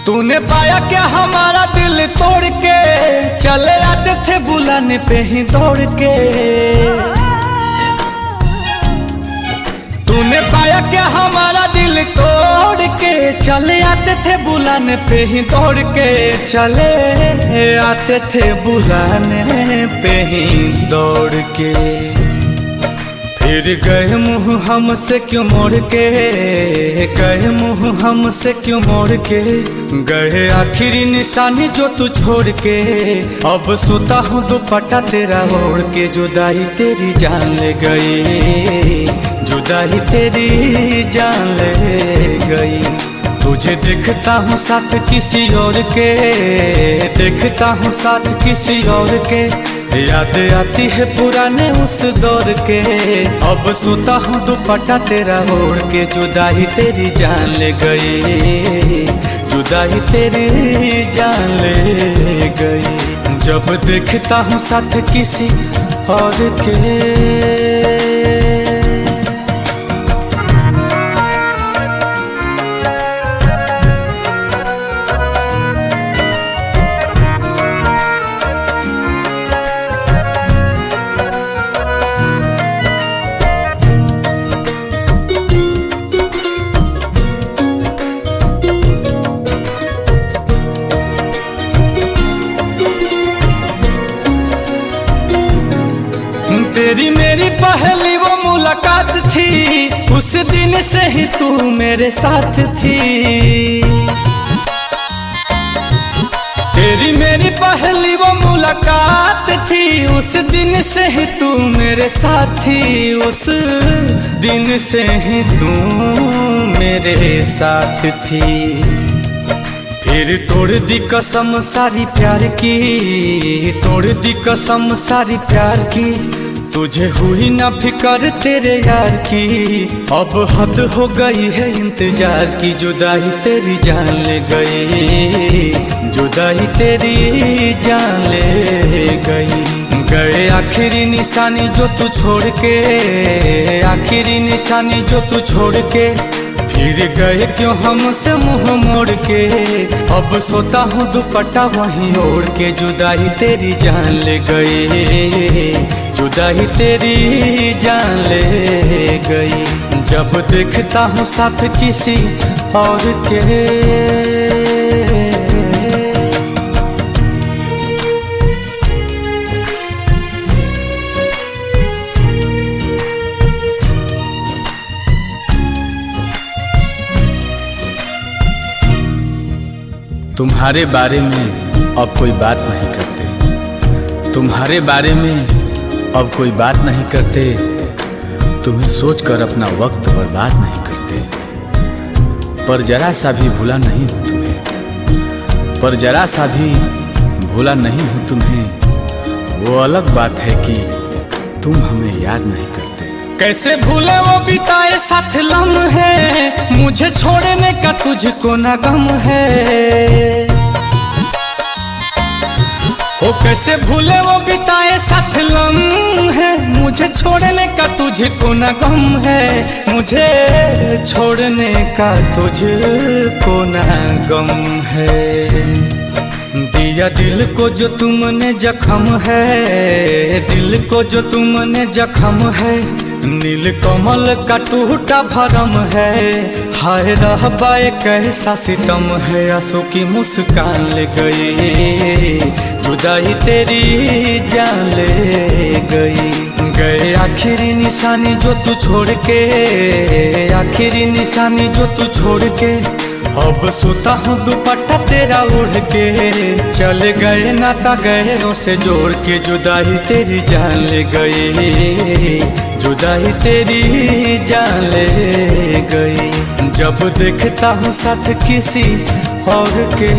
तूने पाया क्या हमारा दिल तोड़ के, चले आते थे बुलाने पे ही दौड़ के। तूने पाया क्या हमारा दिल तोड़ के, चले आते थे बुलाने पे ही दौड़ के। चले आते थे बुलाने पे ही दौड़ के। फिर गए मुँह हमसे क्यों मोड़ के, गए मुँह हमसे क्यों मोड़ के। गए आखिरी निशानी जो तू छोड़ के। अब सोता हूँ दुपट्टा तेरा ओढ़ के। जुदाई तेरी जान ले गई, जुदाई तेरी जान ले गई। तुझे देखता हूँ साथ किसी और के, देखता हूँ साथ किसी और के। याद आती है पुराने उस दौर के। अब सोता हूँ दुपट्टा तेरा ओढ़ के। जुदाई तेरी जान ले गई, जुदाई तेरी जान ले गई। जब देखता हूँ साथ किसी और के। तेरी मेरी पहली वो मुलाकात थी, उस दिन से ही तू मेरे साथ थी। तेरी मेरी पहली वो मुलाकात थी, उस दिन से ही तू मेरे साथ थी। उस दिन से ही तू मेरे साथ थी। फिर तोड़ दी कसम सारी प्यार की, तोड़ दी कसम सारी प्यार की। तुझे हुई ना फिकर तेरे यार की। अब हद हो गई है इंतजार की। जुदाई तेरी जान ले गई, जुदाई तेरी जान ले गई। गए आखिरी निशानी जो तू छोड़ के, आखिरी निशानी जो तू छोड़ के। फिर गए क्यों हमसे मुंह मोड़ के। अब सोता हूँ दुपट्टा वहीं ओढ़ के। जुदाई तेरी जान ले गई, जुदाई तेरी जान ले गई। जब देखता हूँ साथ किसी और के। तुम्हारे बारे में अब कोई बात नहीं करते, तुम्हारे बारे में अब कोई बात नहीं करते। तुम्हें सोचकर अपना वक्त बर्बाद नहीं करते। पर जरा सा भी भूला नहीं हूँ तुम्हें, पर जरा सा भी भूला नहीं हूँ तुम्हें। वो अलग बात है कि तुम हमें याद नहीं करते। कैसे भूले वो बिताए साथ लम्हे, मुझे छोड़ने का तुझको ना गम है। ओ कैसे भूले वो बिताए साथ लम्हे, मुझे छोड़ने का तुझको ना गम है। मुझे छोड़ने का तुझको ना गम है। दिया दिल को जो तुमने जख्म है, दिल को जो तुमने जख्म है। नील कमल का टूटा भरम है। हाय रहबाए कैसा सितम है। आंसू की मुस्कान ले गई, जुदाई तेरी जान ले गई। गए आखिरी निशानी जो तू छोड़ के, आखिरी निशानी जो तू छोड़ के। अब सोता हूँ दुपट्टा तेरा ओढ़ के। चले गए नाता गहरों से जोड़ के। जुदाई तेरी जान ले गई, जुदाई तेरी जान ले गई। जब देखता हूँ साथ किसी और के।